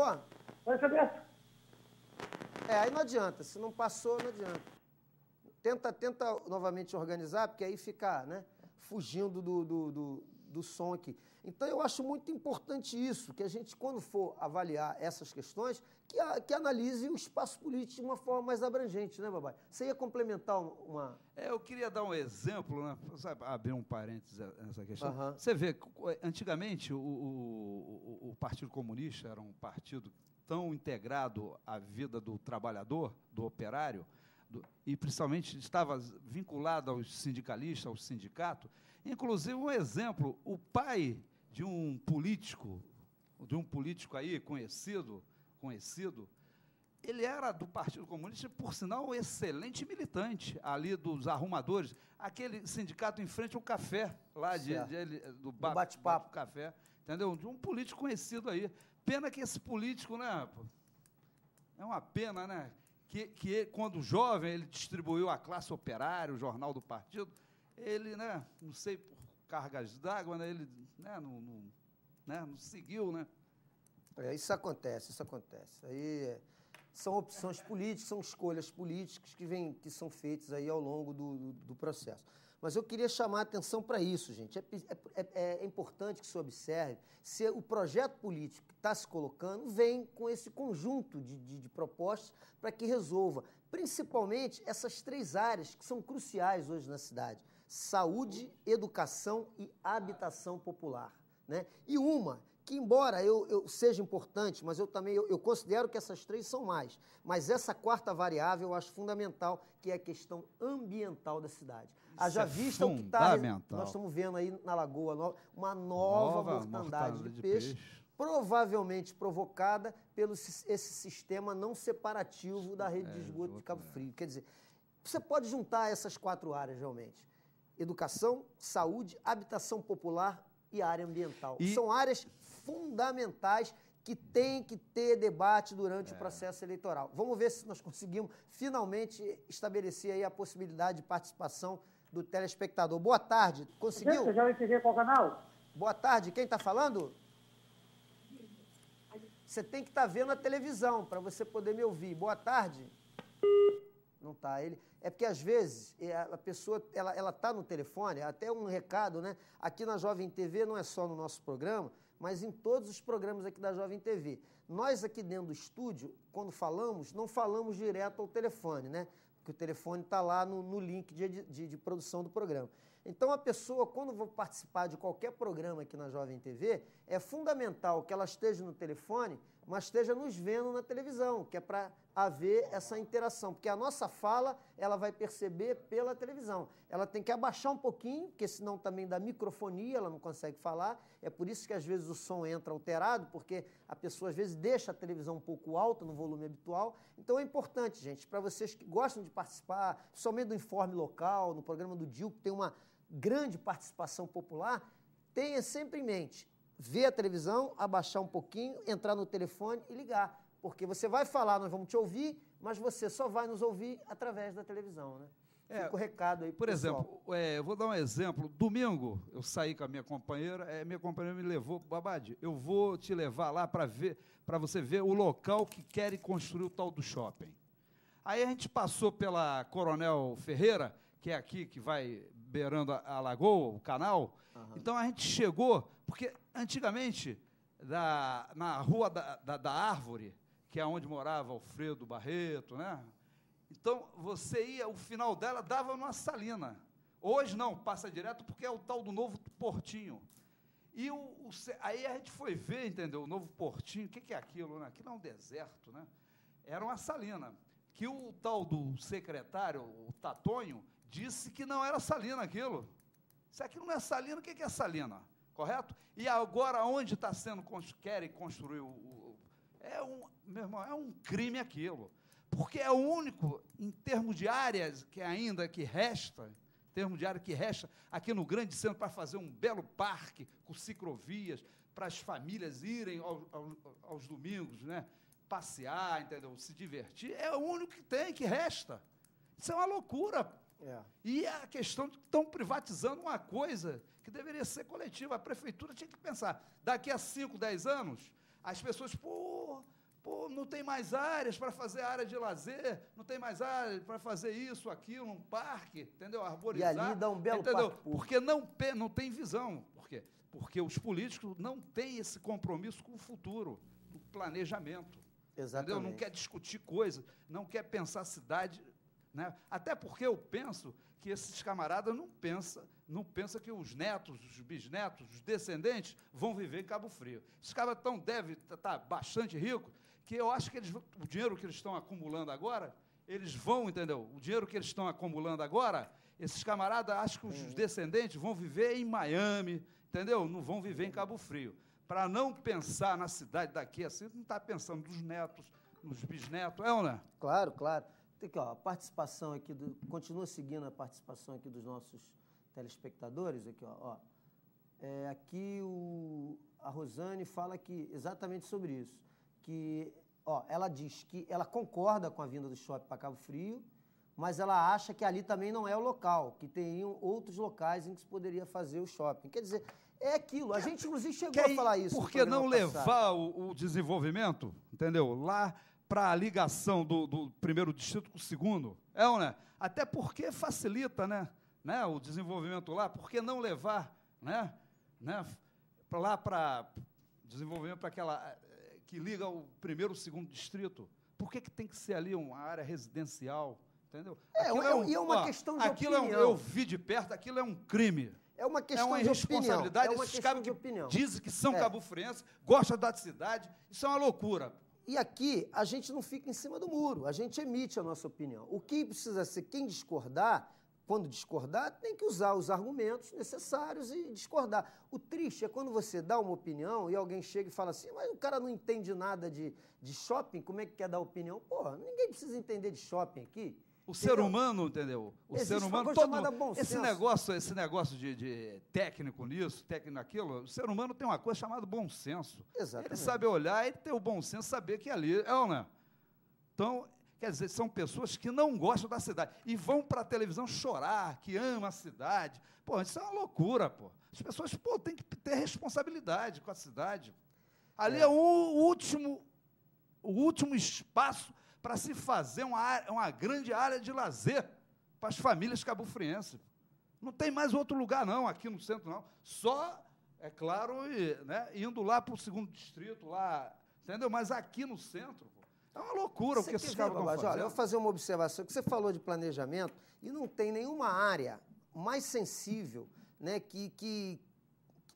Pô, Oi, Roberto. aí não adianta, se não passou, não adianta. Tenta novamente organizar, porque aí fica, né, fugindo do som aqui. Então, eu acho muito importante isso, que a gente, quando for avaliar essas questões, que analise o espaço político de uma forma mais abrangente, né, Babai? Você ia complementar uma... Eu queria dar um exemplo, né, sabe, abrir um parênteses nessa questão. Aham. Você vê, antigamente, o Partido Comunista era um partido tão integrado à vida do trabalhador, do operário, e principalmente estava vinculado aos sindicalistas, ao sindicato. Inclusive, um exemplo, o pai de um político aí conhecido, ele era do Partido Comunista, por sinal, um excelente militante ali dos arrumadores, aquele sindicato em frente ao café, lá do bate-papo café, entendeu? De um político conhecido aí. Pena que esse político, né, pô, é uma pena, né, que quando jovem ele distribuiu à classe operária, o jornal do partido, ele, né, não sei por cargas d'água, né, ele, né, não seguiu, né? Isso acontece. Aí são opções políticas, são escolhas políticas que são feitas aí ao longo do processo. Mas eu queria chamar a atenção para isso, gente. É importante que se observe se o projeto político que está se colocando vem com esse conjunto de propostas para que resolva, principalmente essas 3 áreas que são cruciais hoje na cidade: saúde, educação e habitação popular, né? E uma que, embora eu seja importante, mas eu também considero que essas 3 são mais. Mas essa 4ª variável eu acho fundamental, que é a questão ambiental da cidade. Haja vista o que nós estamos vendo aí na Lagoa, uma nova mortandade de peixe, provavelmente provocada pelo esse sistema não separativo da rede de esgoto de Cabo Frio. Quer dizer, você pode juntar essas 4 áreas realmente: educação, saúde, habitação popular e área ambiental. São áreas fundamentais que tem que ter debate durante o processo eleitoral. Vamos ver se nós conseguimos finalmente estabelecer aí a possibilidade de participação do telespectador. Boa tarde, conseguiu? Você já vai entender qual canal? Boa tarde, quem está falando? Você tem que estar vendo a televisão para você poder me ouvir. Boa tarde. Não está. É porque, às vezes, a pessoa ela está no telefone, até um recado, né? Aqui na Jovem TV, não é só no nosso programa, mas em todos os programas aqui da Jovem TV. Nós aqui dentro do estúdio, quando falamos, não falamos direto ao telefone, né? Porque o telefone está lá no link de produção do programa. Então, a pessoa, quando for participar de qualquer programa aqui na Jovem TV, é fundamental que ela esteja no telefone, mas esteja nos vendo na televisão, que é para haver essa interação. Porque a nossa fala, ela vai perceber pela televisão. Ela tem que abaixar um pouquinho, porque senão também dá microfonia, ela não consegue falar. É por isso que às vezes o som entra alterado, porque a pessoa às vezes deixa a televisão um pouco alta, no volume habitual. Então é importante, gente, para vocês que gostam de participar, somente do Informe Local, no programa do DIL, que tem uma grande participação popular, tenha sempre em mente: ver a televisão, abaixar um pouquinho, entrar no telefone e ligar. Porque você vai falar, nós vamos te ouvir, mas você só vai nos ouvir através da televisão, né? Fica o recado aí pro pessoal. Por exemplo, eu vou dar um exemplo. Domingo, eu saí com a minha companheira me levou, Babadi, eu vou te levar lá para você ver o local que querem construir o tal do shopping. Aí a gente passou pela Coronel Ferreira, que é aqui, que vai beirando a lagoa, o canal. Uhum. Então a gente chegou, porque antigamente, na Rua da Árvore, que é onde morava Alfredo Barreto, né? Então, você ia, o final dela dava numa salina. Hoje não, passa direto, porque é o tal do novo portinho. E aí a gente foi ver, entendeu, o novo portinho, o que é aquilo, né? Aquilo é um deserto, né? Era uma salina, que o tal do secretário, o Tatonho, disse que não era salina aquilo. Se aquilo não é salina, o que é salina? Correto? E agora, onde está sendo, querem construir meu irmão, é um crime aquilo. Porque é o único, em termos de áreas que resta, aqui no grande centro, para fazer um belo parque com ciclovias, para as famílias irem aos domingos, né, passear, entendeu, se divertir, é o único que resta. Isso é uma loucura. E a questão de que estão privatizando uma coisa que deveria ser coletiva. A prefeitura tinha que pensar, daqui a 5, 10 anos, as pessoas, não tem mais áreas para fazer área de lazer, não tem mais área para fazer isso, aquilo, um parque, entendeu? Arborizar. E ali dá um belo entendeu? parque público. Porque não tem visão. Por quê? Porque os políticos não têm esse compromisso com o futuro, o planejamento. Exatamente. Entendeu? Não quer discutir coisas, não quer pensar a cidade, né? Até porque eu penso que esses camaradas não pensam que os netos, os bisnetos, os descendentes vão viver em Cabo Frio. Esses caras devem estar bastante ricos, que eu acho que o dinheiro que eles estão acumulando agora, eles vão, entendeu? O dinheiro que eles estão acumulando agora, esses camaradas acham que os descendentes vão viver em Miami, entendeu? Não vão viver em Cabo Frio. Para não pensar na cidade daqui assim, não está pensando nos netos, nos bisnetos, é ou não é? Claro, claro. Tem aqui, ó, a participação aqui, continua seguindo a participação aqui dos nossos telespectadores, aqui, ó. Aqui a Rosane fala aqui exatamente sobre isso, que, ó, ela diz que ela concorda com a vinda do shopping para Cabo Frio, mas ela acha que ali também não é o local, que teriam outros locais em que se poderia fazer o shopping. Quer dizer, é aquilo, a gente inclusive chegou a falar isso. Por que não levar o desenvolvimento, entendeu, lá para a ligação do primeiro distrito com o segundo? É ou não é? Até porque facilita, né, o desenvolvimento lá. Por que não levar, né, para desenvolvimento para aquela que liga o primeiro e o segundo distrito? Por que tem que ser ali uma área residencial? Entendeu? E é uma questão de opinião. Eu vi de perto, aquilo é um crime. É uma questão de opinião. irresponsabilidade. É uma questão de opinião. Dizem que são cabo-frienses, gostam da cidade, isso é uma loucura. E aqui a gente não fica em cima do muro, a gente emite a nossa opinião. O que precisa ser, quem discordar, quando discordar, tem que usar os argumentos necessários e discordar. O triste é quando você dá uma opinião e alguém chega e fala assim, mas o cara não entende nada de shopping, como é que quer dar opinião? Porra, ninguém precisa entender de shopping aqui. O ser humano, entendeu? O ser humano, esse negócio de técnico nisso, técnico naquilo, o ser humano tem uma coisa chamada bom senso. Exatamente. Ele sabe olhar e ter o bom senso, saber que ali é ou não é. Então, quer dizer, são pessoas que não gostam da cidade e vão para a televisão chorar, que amam a cidade. Pô, isso é uma loucura, pô. As pessoas, têm que ter responsabilidade com a cidade. Ali é o último espaço para se fazer uma grande área de lazer para as famílias cabo-frienses. Não tem mais outro lugar, não, aqui no centro, não. Só, é claro, indo lá para o segundo distrito, lá, entendeu? Mas aqui no centro, pô, é uma loucura o que esses caras estão fazendo. Olha, eu vou fazer uma observação, que você falou de planejamento, e não tem nenhuma área mais sensível, né, que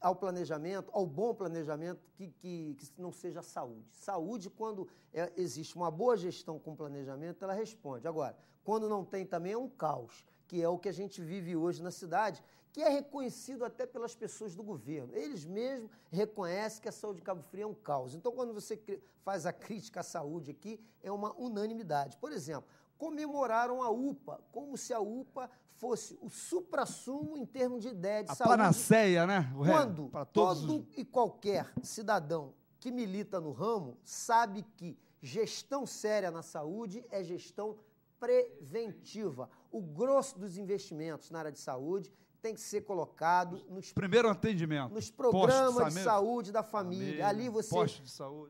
ao planejamento, ao bom planejamento, que não seja a saúde. Saúde, quando existe uma boa gestão com planejamento, ela responde. Agora, quando não tem também é um caos, que é o que a gente vive hoje na cidade, que é reconhecido até pelas pessoas do governo. Eles mesmos reconhecem que a saúde de Cabo Frio é um caos. Então, quando você faz a crítica à saúde aqui, é uma unanimidade. Por exemplo, comemoraram a UPA, como se a UPA fosse o suprassumo em termos de ideia de saúde. A panaceia, né? Quando todo e qualquer cidadão que milita no ramo sabe que gestão séria na saúde é gestão preventiva. O grosso dos investimentos na área de saúde tem que ser colocado primeiro atendimento, nos programas de saúde da família. Ali você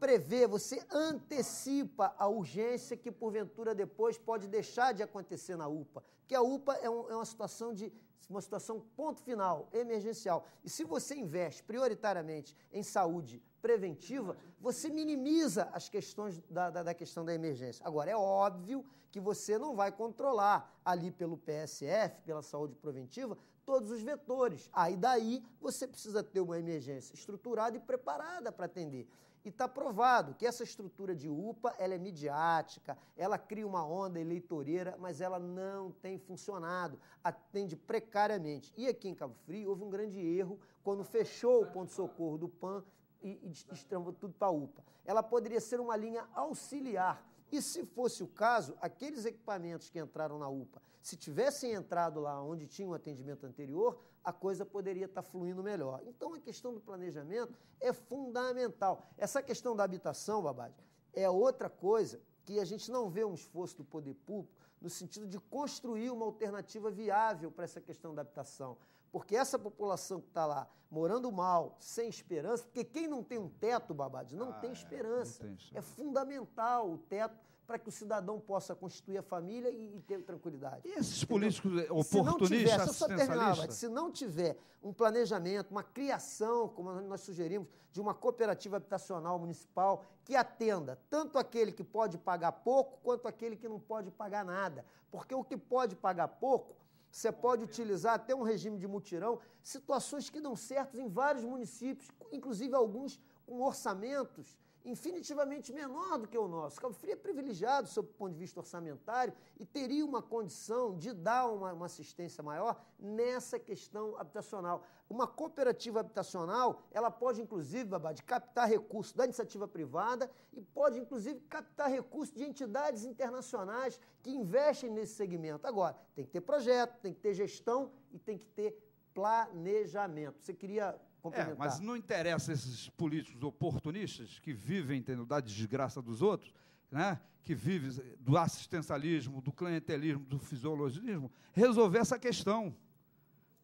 prevê, você antecipa a urgência que, porventura, depois pode deixar de acontecer na UPA. Porque a UPA é uma situação ponto final, emergencial. E se você investe prioritariamente em saúde preventiva, você minimiza as questões da questão da emergência. Agora, é óbvio que você não vai controlar ali pelo PSF, pela saúde preventiva, todos os vetores. Aí daí você precisa ter uma emergência estruturada e preparada para atender. E está provado que essa estrutura de UPA, ela é midiática, ela cria uma onda eleitoreira, mas ela não tem funcionado, atende precariamente. E aqui em Cabo Frio houve um grande erro quando fechou o ponto-socorro do PAN e destravou tudo para a UPA. Ela poderia ser uma linha auxiliar. E se fosse o caso, aqueles equipamentos que entraram na UPA, se tivessem entrado lá onde tinha um atendimento anterior, a coisa poderia estar fluindo melhor. Então, a questão do planejamento é fundamental. Essa questão da habitação, Babade, é outra coisa que a gente não vê um esforço do poder público no sentido de construir uma alternativa viável para essa questão da habitação. Porque essa população que está lá, morando mal, sem esperança, porque quem não tem um teto, Babad, não tem esperança. Não tem é fundamental o teto para que o cidadão possa constituir a família e ter tranquilidade. E esses políticos Se não tiver, oportunistas, assistencialistas? se não tiver um planejamento, uma criação, como nós sugerimos, de uma cooperativa habitacional municipal que atenda tanto aquele que pode pagar pouco, quanto aquele que não pode pagar nada. Porque o que pode pagar pouco, você pode utilizar até um regime de mutirão, situações que dão certo em vários municípios, inclusive alguns com orçamentos infinitivamente menor do que o nosso. Cabo Frio é privilegiado sob o ponto de vista orçamentário e teria uma condição de dar uma assistência maior nessa questão habitacional. Uma cooperativa habitacional, ela pode, inclusive, Babad, captar recursos da iniciativa privada e pode, inclusive, captar recursos de entidades internacionais que investem nesse segmento. Agora, tem que ter projeto, tem que ter gestão e tem que ter planejamento. Você queria complementar? Mas não interessa esses políticos oportunistas que vivem, entendeu, da desgraça dos outros, né, que vivem do assistencialismo, do clientelismo, do fisiologismo, resolver essa questão.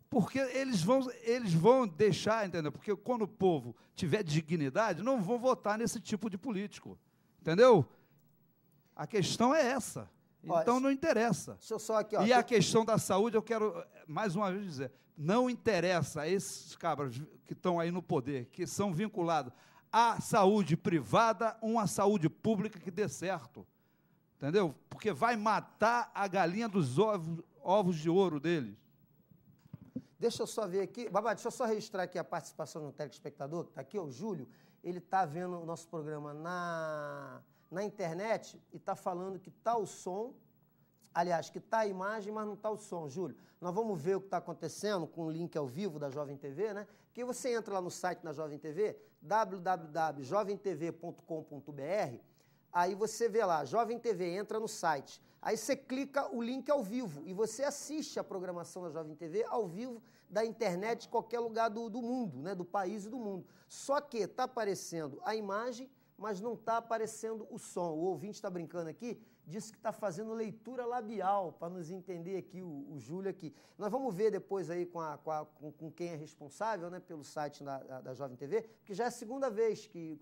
Porque eles vão deixar, entendeu? Porque quando o povo tiver dignidade, não vão votar nesse tipo de político. Entendeu? A questão é essa. Então não interessa. Deixa eu só aqui, ó. E a questão da saúde, eu quero, mais uma vez, dizer, não interessa a esses cabras que estão aí no poder, que são vinculados à saúde privada, uma saúde pública que dê certo. Entendeu? Porque vai matar a galinha dos ovos de ouro deles. Deixa eu só ver aqui. Babá, deixa eu só registrar aqui a participação do telespectador, que está aqui, o Júlio. Ele está vendo o nosso programa na internet e está falando que está o som, aliás, que está a imagem, mas não está o som, Júlio. Nós vamos ver o que está acontecendo com o link ao vivo da Jovem TV, né? Porque você entra lá no site da Jovem TV, www.jovemtv.com.br, aí você vê lá, Jovem TV, entra no site. Aí você clica o link ao vivo e você assiste a programação da Jovem TV ao vivo da internet de qualquer lugar do mundo, né? Do país e do mundo. Só que está aparecendo a imagem, mas não está aparecendo o som. O ouvinte está brincando aqui, disse que está fazendo leitura labial, para nos entender aqui, o Júlio aqui. Nós vamos ver depois aí com quem é responsável, né, pelo site da Jovem TV, porque já é a segunda vez que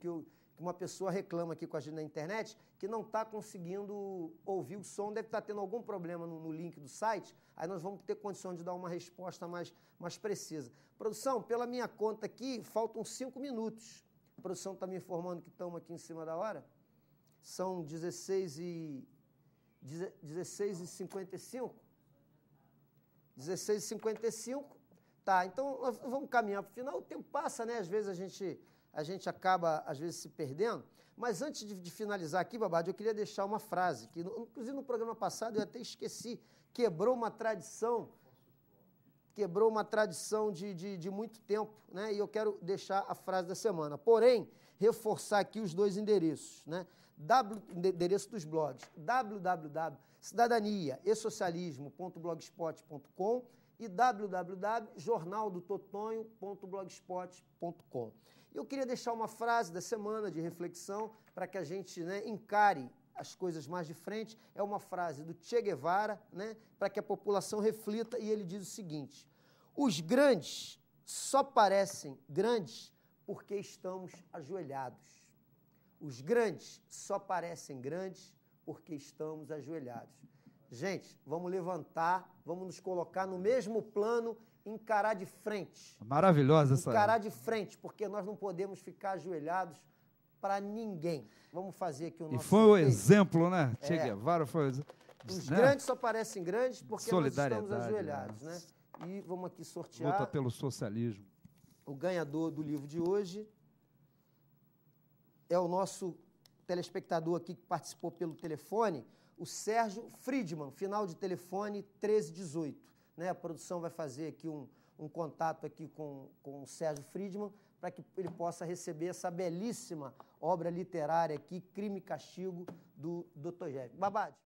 uma pessoa reclama aqui com a gente na internet que não está conseguindo ouvir o som, deve estar tendo algum problema no link do site, aí nós vamos ter condição de dar uma resposta mais precisa. Produção, pela minha conta aqui, faltam 5 minutos. A produção está me informando que estamos aqui em cima da hora. São 16h55. 16h55. Tá, então nós vamos caminhar para o final. O tempo passa, né? Às vezes a gente acaba, se perdendo. Mas antes de finalizar aqui, Babad, eu queria deixar uma frase, que inclusive no programa passado eu até esqueci, quebrou uma tradição de muito tempo, né? E eu quero deixar a frase da semana. Porém, reforçar aqui os dois endereços, né? Endereço dos blogs, www.cidadaniaesocialismo.blogspot.com e www.jornaldototonho.blogspot.com. Eu queria deixar uma frase da semana de reflexão para que a gente, né, encare as coisas mais de frente. É uma frase do Che Guevara, né, para que a população reflita, e ele diz o seguinte: os grandes só parecem grandes porque estamos ajoelhados. Os grandes só parecem grandes porque estamos ajoelhados. Gente, vamos levantar, vamos nos colocar no mesmo plano, encarar de frente. Maravilhosa essa. Encarar de frente, porque nós não podemos ficar ajoelhados para ninguém. Vamos fazer aqui o nosso... E foi o exemplo, né? Che Guevara foi o exemplo. Os grandes só parecem grandes porque nós estamos ajoelhados, né? E vamos aqui sortear... Luta pelo socialismo. O ganhador do livro de hoje é o nosso telespectador aqui que participou pelo telefone, o Sérgio Friedman, final de telefone 1318. Né? A produção vai fazer aqui um contato aqui com o Sérgio Friedman para que ele possa receber essa belíssima obra literária aqui, Crime e Castigo, do Dr. Jeff. Babad.